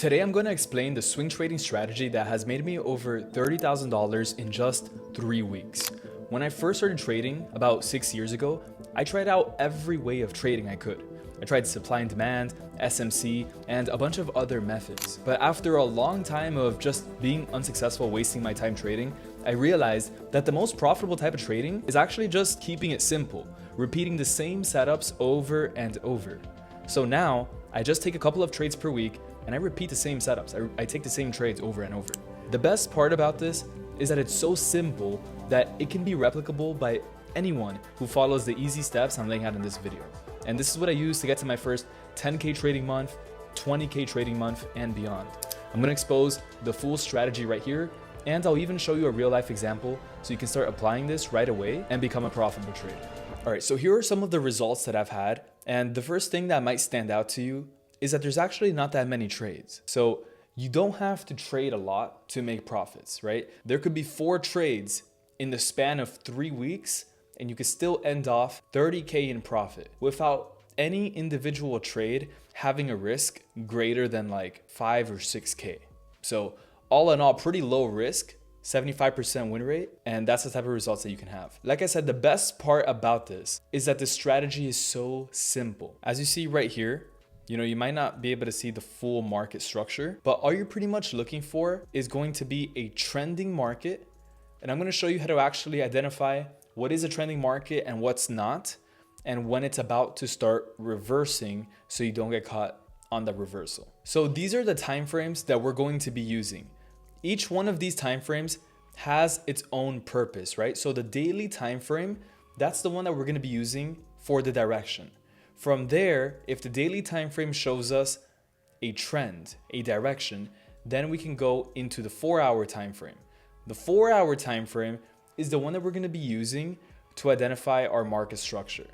Today I'm going to explain the swing trading strategy that has made me over $30,000 in just 3 weeks. When I first started trading about 6 years ago, I tried out every way of trading I could. I tried supply and demand, SMC, and a bunch of other methods. But after a long time of just being unsuccessful, wasting my time trading, I realized that the most profitable type of trading is actually just keeping it simple, repeating the same setups over and over. So now, I just take a couple of trades per week and I repeat the same setups. I take the same trades over and over. The best part about this is that it's so simple that it can be replicable by anyone who follows the easy steps I'm laying out in this video. And this is what I use to get to my first 10K trading month, 20K trading month, and beyond. I'm gonna expose the full strategy right here, and I'll even show you a real life example so you can start applying this right away and become a profitable trader. All right, so here are some of the results that I've had. And the first thing that might stand out to you is that there's actually not that many trades. So you don't have to trade a lot to make profits, right? There could be 4 trades in the span of 3 weeks and you could still end off 30K in profit without any individual trade having a risk greater than like 5 or 6K. So all in all, pretty low risk, 75% win rate, and that's the type of results that you can have. Like I said, the best part about this is that the strategy is so simple. As you see right here, you might not be able to see the full market structure, but all you're pretty much looking for is going to be a trending market. And I'm going to show you how to actually identify what is a trending market and what's not, and when it's about to start reversing so you don't get caught on the reversal. So these are the timeframes that we're going to be using. Each one of these timeframes has its own purpose, right? So the daily time frame, that's the one that we're going to be using for the direction. From there, if the daily time frame shows us a trend, a direction, then we can go into the 4-hour time frame. The 4-hour time frame is the one that we're going to be using to identify our market structure.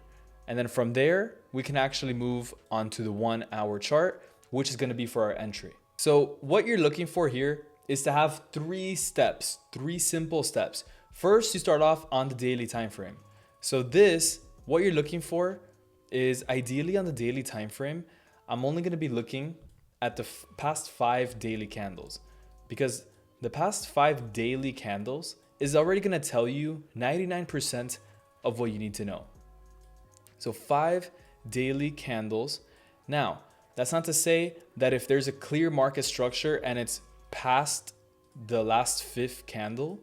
And then from there, we can actually move onto the 1-hour chart, which is going to be for our entry. So what you're looking for here is to have 3 steps, 3 simple steps. First, you start off on the daily time frame. So what you're looking for is ideally on the daily time frame. I'm only going to be looking at the past 5 daily candles, because the past 5 daily candles is already going to tell you 99% of what you need to know. So 5 daily candles. Now, that's not to say that if there's a clear market structure and it's past the last 5th candle,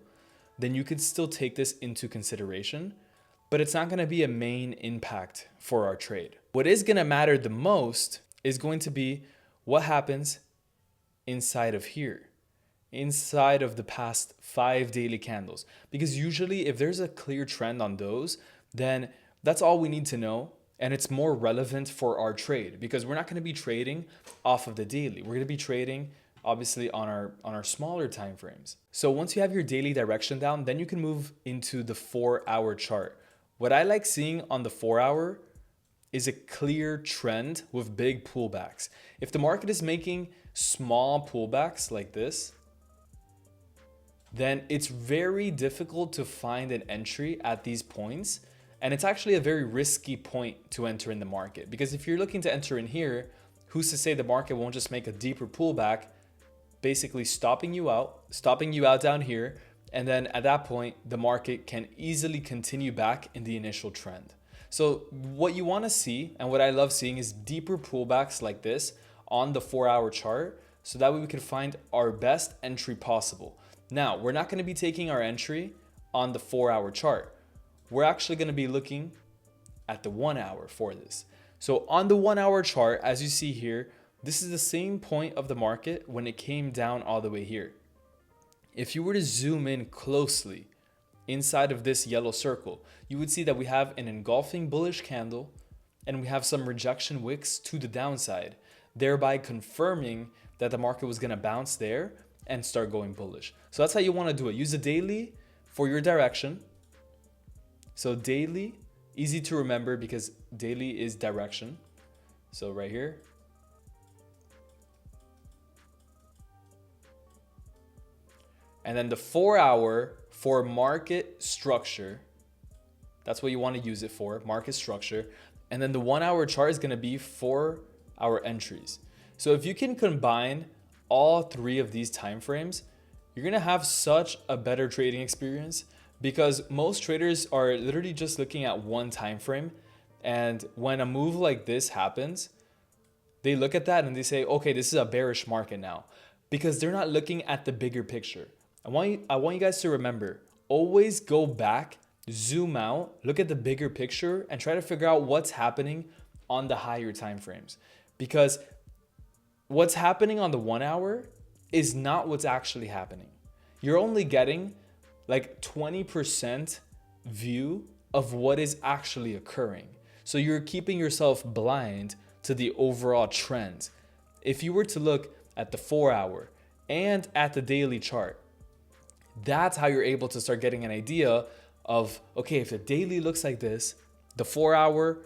then you could still take this into consideration, but it's not going to be a main impact for our trade. What is going to matter the most is going to be what happens inside of here, inside of the past 5 daily candles. Because usually if there's a clear trend on those, then that's all we need to know. And it's more relevant for our trade, because we're not going to be trading off of the daily. We're going to be trading obviously on our smaller time frames. So once you have your daily direction down, then you can move into the 4-hour chart. What I like seeing on the 4-hour is a clear trend with big pullbacks. If the market is making small pullbacks like this, then it's very difficult to find an entry at these points. And it's actually a very risky point to enter in the market, because if you're looking to enter in here, who's to say the market won't just make a deeper pullback, basically stopping you out down here. And then at that point, the market can easily continue back in the initial trend. So what you want to see, and what I love seeing, is deeper pullbacks like this on the 4-hour chart, so that way we can find our best entry possible. Now, we're not going to be taking our entry on the 4-hour chart. We're actually going to be looking at the 1-hour for this. So on the 1-hour chart, as you see here, this is the same point of the market when it came down all the way here. If you were to zoom in closely inside of this yellow circle, you would see that we have an engulfing bullish candle and we have some rejection wicks to the downside, thereby confirming that the market was going to bounce there and start going bullish. So that's how you want to do it. Use the daily for your direction. So daily, easy to remember because daily is direction. So right here. And then the 4-hour for market structure. That's what you want to use it for, market structure. And then the 1-hour chart is going to be for our entries. So if you can combine all three of these time frames, you're gonna have such a better trading experience, because most traders are literally just looking at one time frame. And when a move like this happens, they look at that and they say, okay, this is a bearish market now, because they're not looking at the bigger picture. I want you guys to remember, always go back, zoom out, look at the bigger picture, and try to figure out what's happening on the higher time frames. Because what's happening on the 1 hour is not what's actually happening. You're only getting like 20% view of what is actually occurring. So you're keeping yourself blind to the overall trend. If you were to look at the 4 hour and at the daily chart, that's how you're able to start getting an idea of, okay, if the daily looks like this, the 4 hour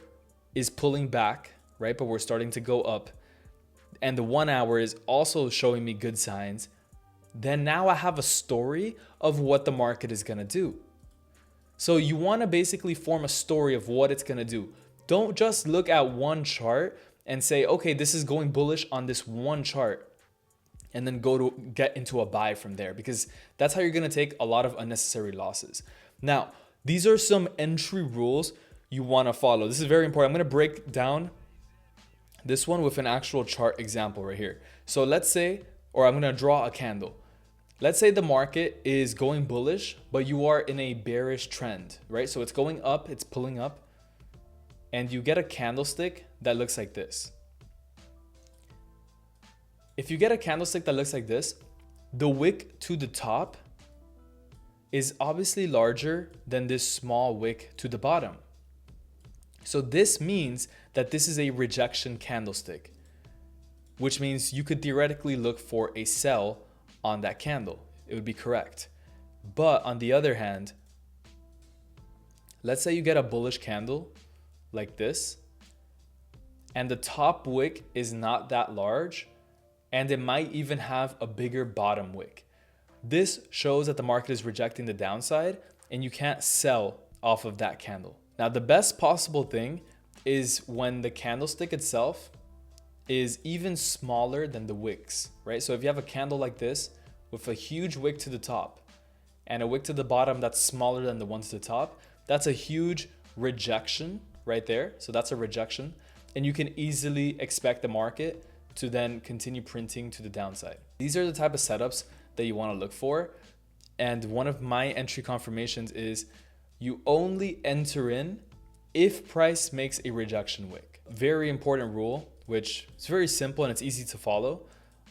is pulling back, right? But we're starting to go up. And the 1 hour is also showing me good signs. Then now I have a story of what the market is gonna do. So you wanna basically form a story of what it's gonna do. Don't just look at one chart and say, okay, this is going bullish on this one chart, and then go to get into a buy from there, because that's how you're gonna take a lot of unnecessary losses. Now, these are some entry rules you wanna follow. This is very important. I'm gonna break down this one with an actual chart example right here. So let's say, or I'm gonna draw a candle. Let's say the market is going bullish, but you are in a bearish trend, right? So it's going up, it's pulling up, and you get a candlestick that looks like this. If you get a candlestick that looks like this, the wick to the top is obviously larger than this small wick to the bottom. So this means that this is a rejection candlestick, which means you could theoretically look for a sell on that candle. It would be correct. But on the other hand, let's say you get a bullish candle like this, and the top wick is not that large, and it might even have a bigger bottom wick. This shows that the market is rejecting the downside, and you can't sell off of that candle. Now, the best possible thing is when the candlestick itself is even smaller than the wicks, right? So if you have a candle like this with a huge wick to the top and a wick to the bottom that's smaller than the one to the top, that's a huge rejection right there. So that's a rejection, and you can easily expect the market to then continue printing to the downside. These are the type of setups that you want to look for. And one of my entry confirmations is you only enter in if price makes a rejection wick. Very important rule, which is very simple and it's easy to follow.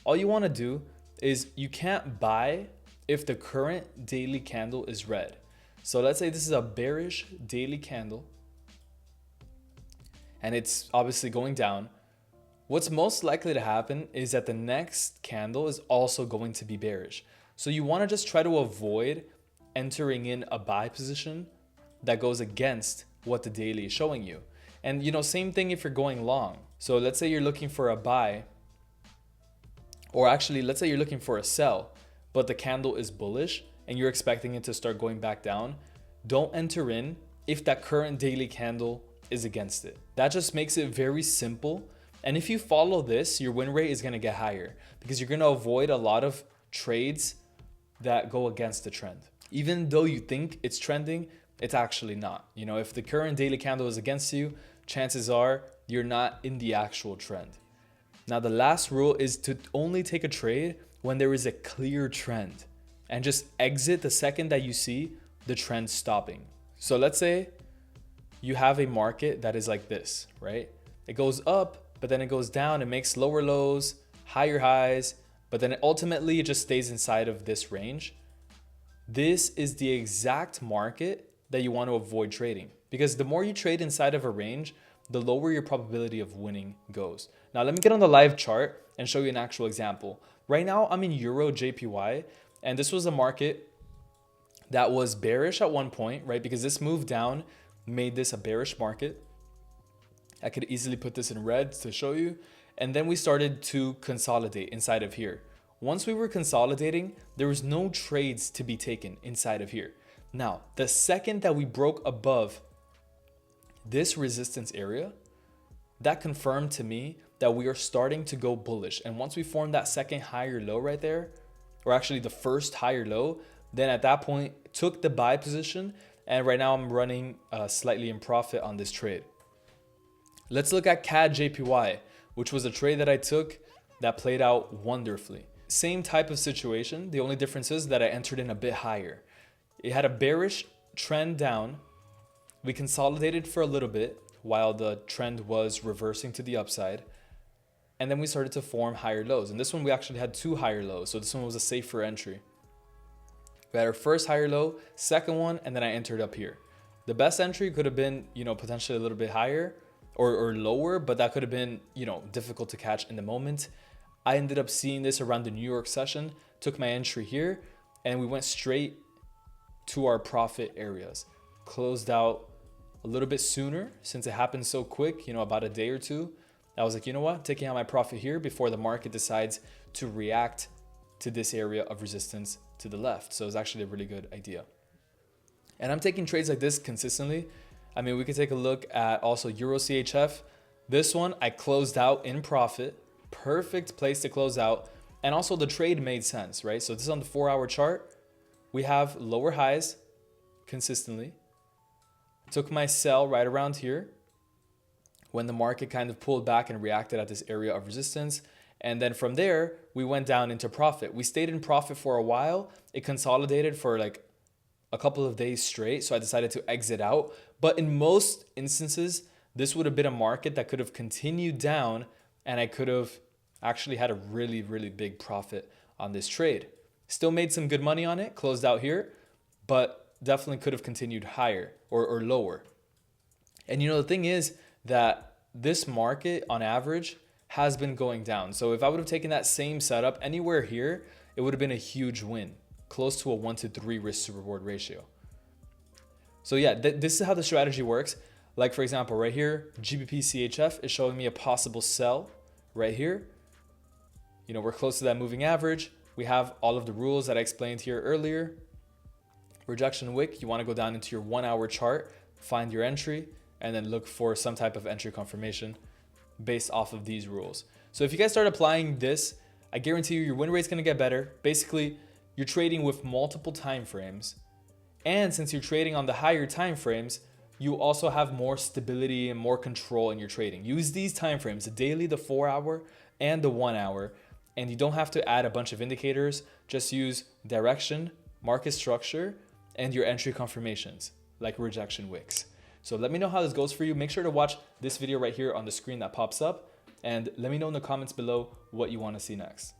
All you want to do is you can't buy if the current daily candle is red. So let's say this is a bearish daily candle and it's obviously going down. What's most likely to happen is that the next candle is also going to be bearish. So you want to just try to avoid entering in a buy position that goes against what the daily is showing you. And same thing if you're going long. So let's say you're looking for a buy, or actually let's say you're looking for a sell, but the candle is bullish and you're expecting it to start going back down. Don't enter in if that current daily candle is against it. That just makes it very simple. And if you follow this, your win rate is going to get higher because you're going to avoid a lot of trades that go against the trend. Even though you think it's trending, it's actually not. If the current daily candle is against you, chances are you're not in the actual trend. Now, the last rule is to only take a trade when there is a clear trend and just exit the second that you see the trend stopping. So let's say you have a market that is like this, right? It goes up, but then it goes down, it makes lower lows, higher highs, but then ultimately it just stays inside of this range. This is the exact market that you want to avoid trading, because the more you trade inside of a range, the lower your probability of winning goes. Now, let me get on the live chart and show you an actual example. Right now, I'm in Euro JPY, and this was a market that was bearish at one point, right? Because this move down made this a bearish market. I could easily put this in red to show you. And then we started to consolidate inside of here. Once we were consolidating, there was no trades to be taken inside of here. Now, the second that we broke above this resistance area, that confirmed to me that we are starting to go bullish. And once we form that second higher low right there, or actually the first higher low, then at that point took the buy position. And right now I'm running slightly in profit on this trade. Let's look at CAD JPY, which was a trade that I took that played out wonderfully. Same type of situation. The only difference is that I entered in a bit higher. It had a bearish trend down. We consolidated for a little bit while the trend was reversing to the upside. And then we started to form higher lows. And this one, we actually had two higher lows. So this one was a safer entry. We had our first higher low, second one, and then I entered up here. The best entry could have been, potentially a little bit higher or lower, but that could have been, difficult to catch in the moment. I ended up seeing this around the New York session, took my entry here, and we went straight to our profit areas. Closed out a little bit sooner since it happened so quick, about a day or two. I was like, you know what? Taking out my profit here before the market decides to react to this area of resistance to the left. So it's actually a really good idea. And I'm taking trades like this consistently. I mean, we could take a look at also Euro CHF. This one I closed out in profit. Perfect place to close out. And also the trade made sense, right? So this is on the 4-hour chart. We have lower highs consistently. Took my sell right around here when the market kind of pulled back and reacted at this area of resistance. And then from there, we went down into profit. We stayed in profit for a while. It consolidated for like a couple of days straight. So I decided to exit out. But in most instances, this would have been a market that could have continued down and I could have actually had a really, really big profit on this trade. Still made some good money on it, closed out here, but definitely could have continued higher or lower. And the thing is that this market on average has been going down. So if I would have taken that same setup anywhere here, it would have been a huge win, close to a 1-to-3 risk to reward ratio. So yeah, this is how the strategy works. Like for example, right here, GBP CHF is showing me a possible sell right here. We're close to that moving average. We have all of the rules that I explained here earlier. Rejection wick, you want to go down into your 1-hour chart, find your entry, and then look for some type of entry confirmation based off of these rules. So if you guys start applying this, I guarantee you your win rate's going to get better. Basically, you're trading with multiple time frames. And since you're trading on the higher time frames, you also have more stability and more control in your trading. Use these time frames, the daily, the 4-hour, and the 1-hour. And you don't have to add a bunch of indicators. Just use direction, market structure, and your entry confirmations, like rejection wicks. So let me know how this goes for you. Make sure to watch this video right here on the screen that pops up. And let me know in the comments below what you want to see next.